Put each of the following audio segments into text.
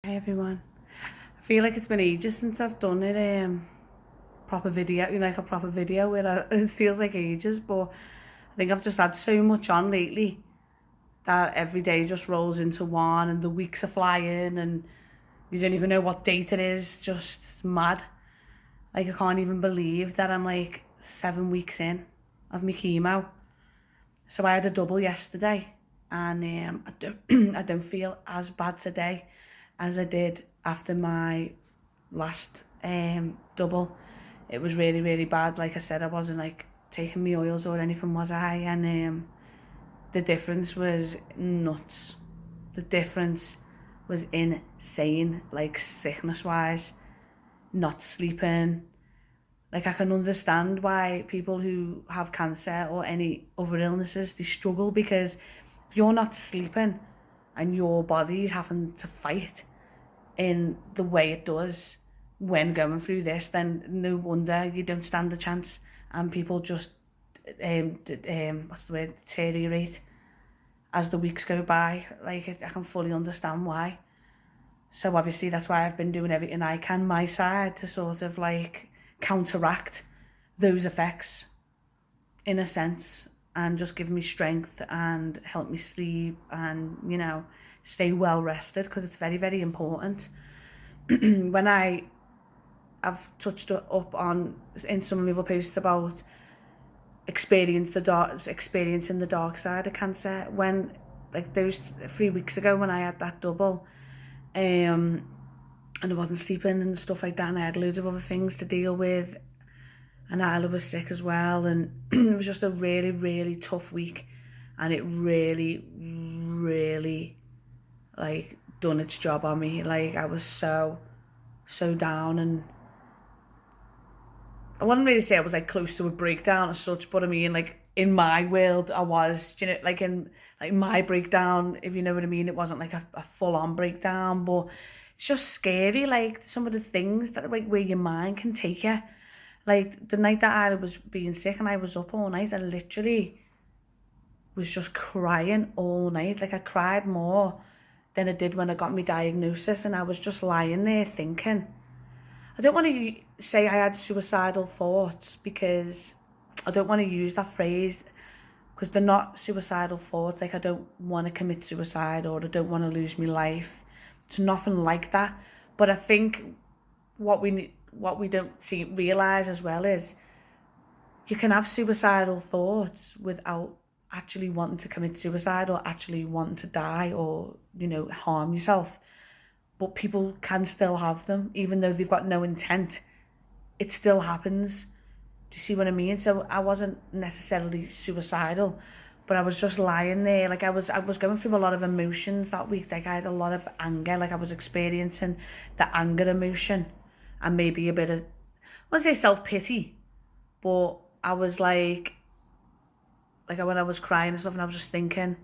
Hi everyone. I feel like it's been ages since I've done it, proper video, like a proper video it feels like ages, but I think I've just had so much on lately that every day just rolls into one and the weeks are flying and you don't even know what date it is, just mad. Like I can't even believe that I'm like 7 weeks in of my chemo. So I had a double yesterday and I don't feel as bad today as I did after my last double. It was really, really bad. Like I said, I wasn't like taking my oils or anything, was I? And the difference was nuts. The difference was insane, like sickness wise, not sleeping. Like I can understand why people who have cancer or any other illnesses, they struggle, because if you're not sleeping and your body's having to fight in the way it does when going through this, then no wonder you don't stand a chance and people just what's the word, deteriorate as the weeks go by. Like I can fully understand why. So obviously that's why I've been doing everything I can my side to sort of like counteract those effects in a sense, and just give me strength and help me sleep and stay well rested, because it's very, very important. When I've touched up on in some of my other posts about experiencing the dark side of cancer, when like those 3 weeks ago when I had that double, and I wasn't sleeping and stuff like that, and I had loads of other things to deal with, and Isla was sick as well, and it was just a really, really tough week, and it really, really like done its job on me. Like I was so down, and I wouldn't really say I was like close to a breakdown as such, but I mean, like in my world I was, like in like my breakdown, if you know what I mean. It wasn't like a full-on breakdown, but it's just scary, like some of the things that like where your mind can take you. Like the night that I was being sick and I was up all night, I literally was just crying all night. Like I cried more than I did when I got my diagnosis, and I was just lying there thinking. I don't want to say I had suicidal thoughts, because I don't want to use that phrase, because they're not suicidal thoughts. Like I don't want to commit suicide or I don't want to lose my life. It's nothing like that. But I think what we don't realize as well is you can have suicidal thoughts without actually wanting to commit suicide or actually wanting to die or harm yourself. But people can still have them even though they've got no intent. It still happens. Do you see what I mean? So I wasn't necessarily suicidal, but I was just lying there. Like I was going through a lot of emotions that week. Like I had a lot of anger. Like I was experiencing the anger emotion and maybe a bit of, I wouldn't say self-pity, but I was like when I was crying and stuff, and I was just thinking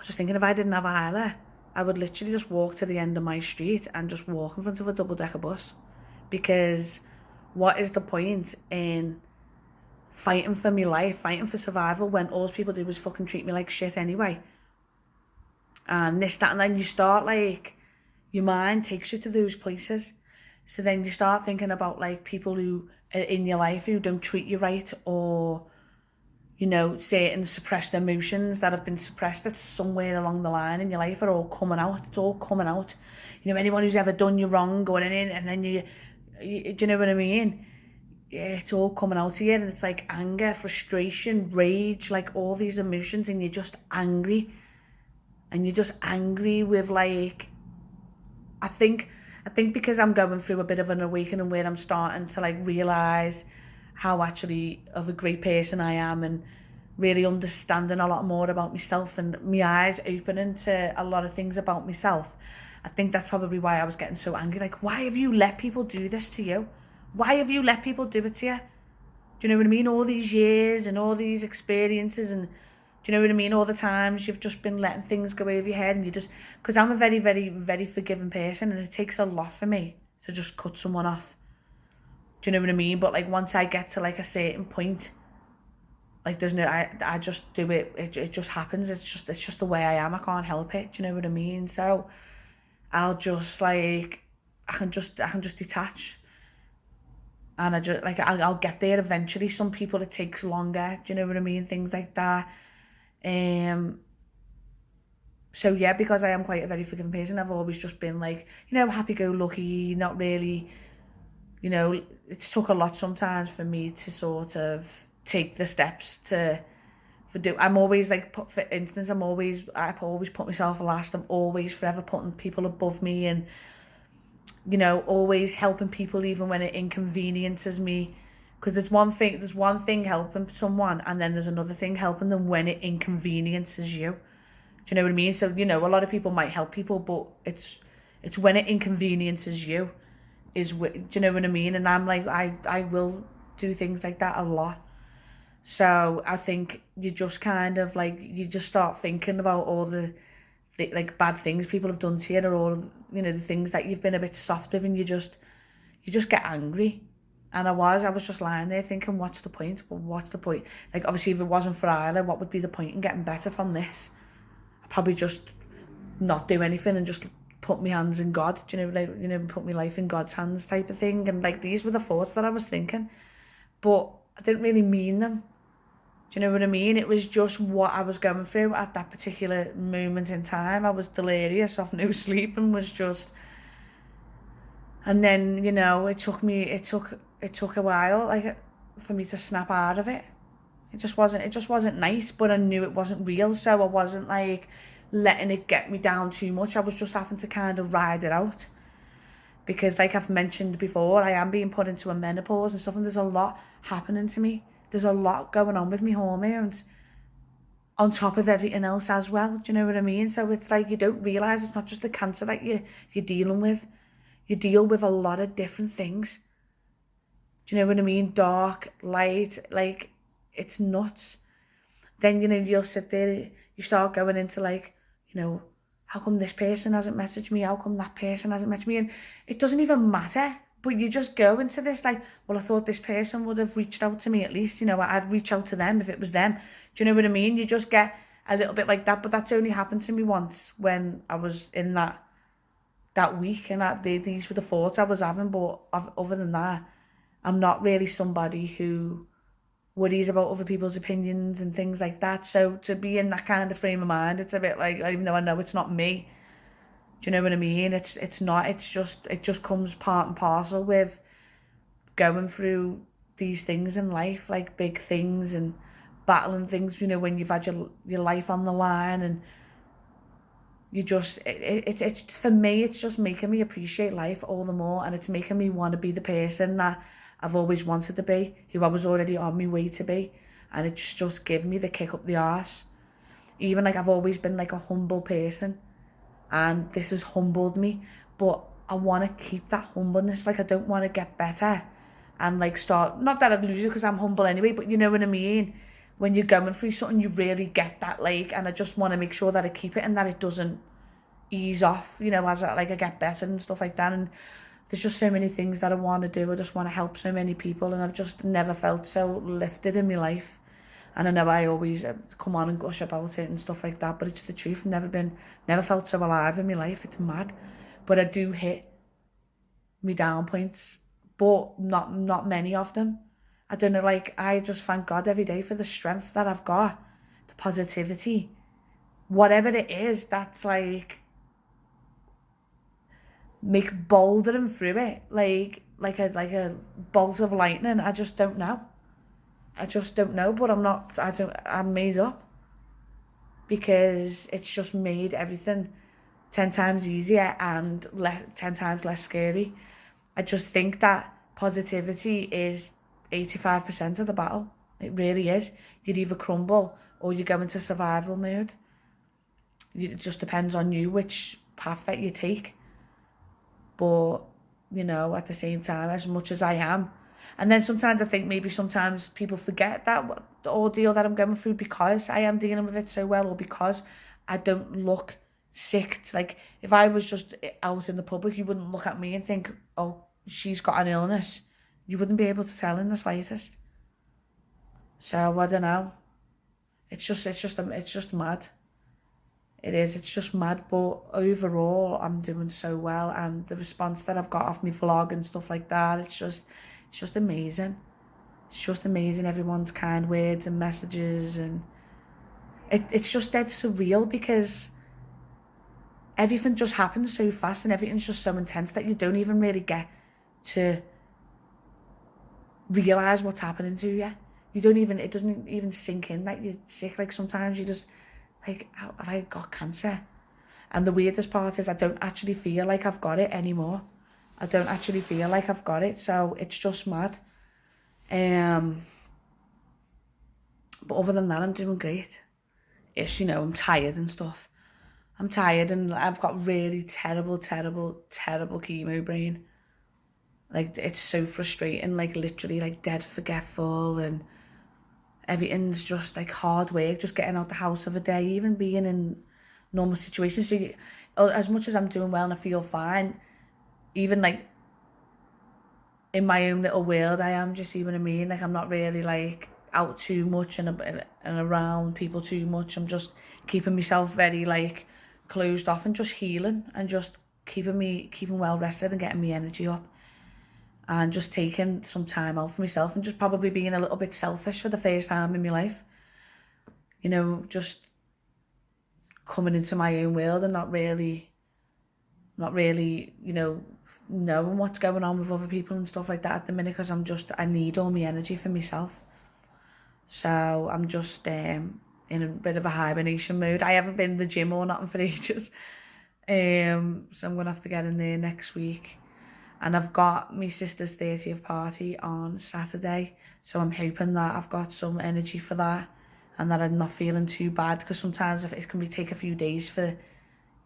if I didn't have Isla, I would literally just walk to the end of my street and just walk in front of a double-decker bus. Because what is the point in fighting for my life, fighting for survival, when all people do is fucking treat me like shit anyway? And this, that, and then you start like, your mind takes you to those places. So then you start thinking about like people who are in your life who don't treat you right, or certain suppressed emotions that have been suppressed at somewhere along the line in your life are all coming out. It's all coming out. Anyone who's ever done you wrong going in, and then you do you know what I mean? Yeah, it's all coming out here, and it's like anger, frustration, rage, like all these emotions, and you're just angry. And you're just angry with like, I think because I'm going through a bit of an awakening where I'm starting to like realise how actually of a great person I am, and really understanding a lot more about myself, and my eyes opening to a lot of things about myself. I think that's probably why I was getting so angry. Like, why have you let people do this to you? Why have you let people do it to you? Do you know what I mean? All these years and all these experiences, and do you know what I mean? All the times you've just been letting things go over your head, and you just, because I'm a very, very, very forgiving person, and it takes a lot for me to just cut someone off. Do you know what I mean? But like once I get to like a certain point, like there's no, I just do it. It just happens. It's just the way I am. I can't help it. Do you know what I mean? So I'll just like, I can just detach. And I just like, I'll get there eventually. Some people it takes longer, do you know what I mean? Things like that. So yeah, because I am quite a very forgiving person, I've always just been like, happy-go-lucky, not really, it's took a lot sometimes for me to sort of take the steps I'm always like, for instance, I've always put myself last. I'm always forever putting people above me, and always helping people even when it inconveniences me. Because there's one thing helping someone, and then there's another thing helping them when it inconveniences you. Do you know what I mean? So, a lot of people might help people, but it's when it inconveniences you do you know what I mean? And I'm like, I will do things like that a lot. So I think you just kind of like, you just start thinking about all the like bad things people have done to you, or all, the things that you've been a bit soft with, and you just get angry. And I was just lying there thinking, what's the point? Well, what's the point? Like, obviously, if it wasn't for Isla, what would be the point in getting better from this? I'd probably just not do anything and just put my hands in God, put my life in God's hands type of thing. And like, these were the thoughts that I was thinking, but I didn't really mean them. Do you know what I mean? It was just what I was going through at that particular moment in time. I was delirious off no sleep and was just... And then, it took a while, like, for me to snap out of it. It just wasn't nice, but I knew it wasn't real, so I wasn't, like, letting it get me down too much. I was just having to kind of ride it out. Because, like I've mentioned before, I am being put into a menopause and stuff, and there's a lot happening to me. There's a lot going on with me hormones on top of everything else as well. Do you know what I mean? So it's like, you don't realise it's not just the cancer that you're dealing with. You deal with a lot of different things. Do you know what I mean? Dark, light, like, it's nuts. Then, you'll sit there, you start going into like, how come this person hasn't messaged me? How come that person hasn't messaged me? And it doesn't even matter. But you just go into this like, well, I thought this person would have reached out to me at least. I'd reach out to them if it was them. Do you know what I mean? You just get a little bit like that. But that's only happened to me once when I was in that week. And these were the thoughts I was having. But other than that, I'm not really somebody who worries about other people's opinions and things like that. So to be in that kind of frame of mind, it's a bit like, even though I know it's not me, do you know what I mean? It's not, it just comes part and parcel with going through these things in life, like big things and battling things, when you've had your life on the line, and you just, it's for me, it's just making me appreciate life all the more, and it's making me want to be the person that I've always wanted to be, who I was already on my way to be, and it's just given me the kick up the arse. Even like, I've always been like a humble person, and this has humbled me, but I want to keep that humbleness. Like, I don't want to get better and like start, not that I'd lose it because I'm humble anyway, but you know what I mean? When you're going through something, you really get that, like, and I just want to make sure that I keep it and that it doesn't ease off, as I get better and stuff like that. And there's just so many things that I want to do. I just want to help so many people, and I've just never felt so lifted in my life. And I know I always come on and gush about it and stuff like that, but it's the truth. I've never felt so alive in my life. It's mad. But I do hit me down points, but not many of them. I don't know, like, I just thank God every day for the strength that I've got, the positivity, whatever it is that's like, make bouldering through it, like a bolt of lightning. I just don't know. But I'm made up, because it's just made everything 10 times easier and 10 times less scary. I just think that positivity is 85% of the battle. It really is. You'd either crumble or you go into survival mode. It just depends on you which path that you take. But, at the same time, as much as I am, and then sometimes I think maybe sometimes people forget that the ordeal that I'm going through, because I am dealing with it so well, or because I don't look sick. Like, if I was just out in the public, you wouldn't look at me and think, oh, she's got an illness. You wouldn't be able to tell in the slightest. So I don't know. It's just mad. It is. It's just mad. But overall, I'm doing so well, and the response that I've got off my vlog and stuff like that, it's just amazing. It's just amazing. Everyone's kind words and messages, and it's just dead surreal because everything just happens so fast and everything's just so intense that you don't even really get to realise what's happening to you. It doesn't even sink in that you're sick. Like sometimes you just, like, have I got cancer? And the weirdest part is I don't actually feel like I've got it anymore. I don't actually feel like I've got it, so it's just mad. But other than that, I'm doing great. It's, I'm tired and stuff. I'm tired and I've got really terrible chemo brain. Like, it's so frustrating, like literally like dead forgetful, and everything's just like hard work, just getting out the house of a day, even being in normal situations. So as much as I'm doing well and I feel fine, even like in my own little world, I am, just, you know what I mean? Like, I'm not really like out too much and around people too much. I'm just keeping myself very like closed off and just healing and just keeping well rested and getting my energy up, and just taking some time out for myself, and just probably being a little bit selfish for the first time in my life. Just coming into my own world and not really, knowing what's going on with other people and stuff like that at the minute, because I need all my energy for myself. So I'm just in a bit of a hibernation mode. I haven't been to the gym or nothing for ages. So I'm going to have to get in there next week. And I've got my sister's 30th party on Saturday. So I'm hoping that I've got some energy for that and that I'm not feeling too bad, because sometimes it can take a few days for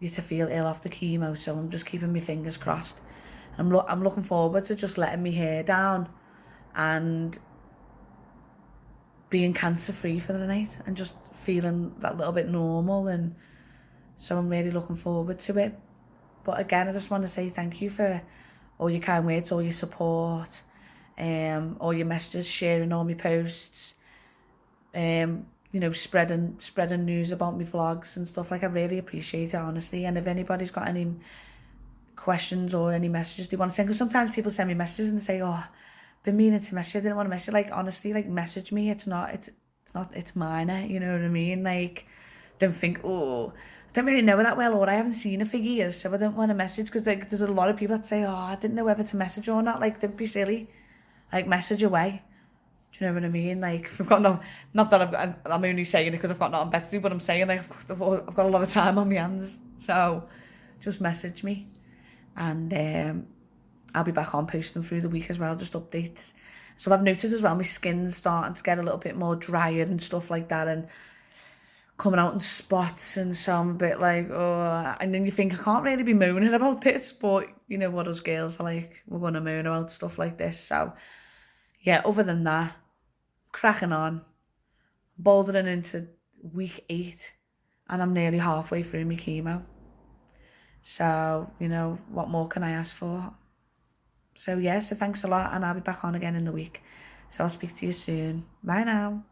you to feel ill after chemo. So I'm just keeping my fingers crossed. I'm looking forward to just letting my hair down and being cancer free for the night and just feeling that little bit normal. And so I'm really looking forward to it. But again, I just want to say thank you for all your kind words, all your support, all your messages, sharing all my posts, spreading news about my vlogs and stuff. Like, I really appreciate it, honestly. And if anybody's got any questions or any messages they want to send, because sometimes people send me messages and they say, oh, been meaning to message you, I didn't want to message you. Like, honestly, like, message me. It's minor, you know what I mean? Like, don't think, oh, I don't really know her that well, or I haven't seen her for years, so I don't want to message, because like, there's a lot of people that say, oh, I didn't know whether to message or not. Like, don't be silly. Like, message away. Do you know what I mean? Like, I've got not that I'm only saying it because I've got nothing better to do, but I'm saying, like, I've got a lot of time on my hands. So just message me, and I'll be back on posting through the week as well, just updates. So I've noticed as well, my skin's starting to get a little bit more drier and stuff like that, and coming out in spots, and so I'm a bit like, oh, and then you think, I can't really be moaning about this, but you know what us girls are like, we're going to moan about stuff like this. So yeah, other than that, cracking on, bouldering into week 8, and I'm nearly halfway through my chemo. So, what more can I ask for? So yeah, so thanks a lot, and I'll be back on again in the week. So I'll speak to you soon. Bye now.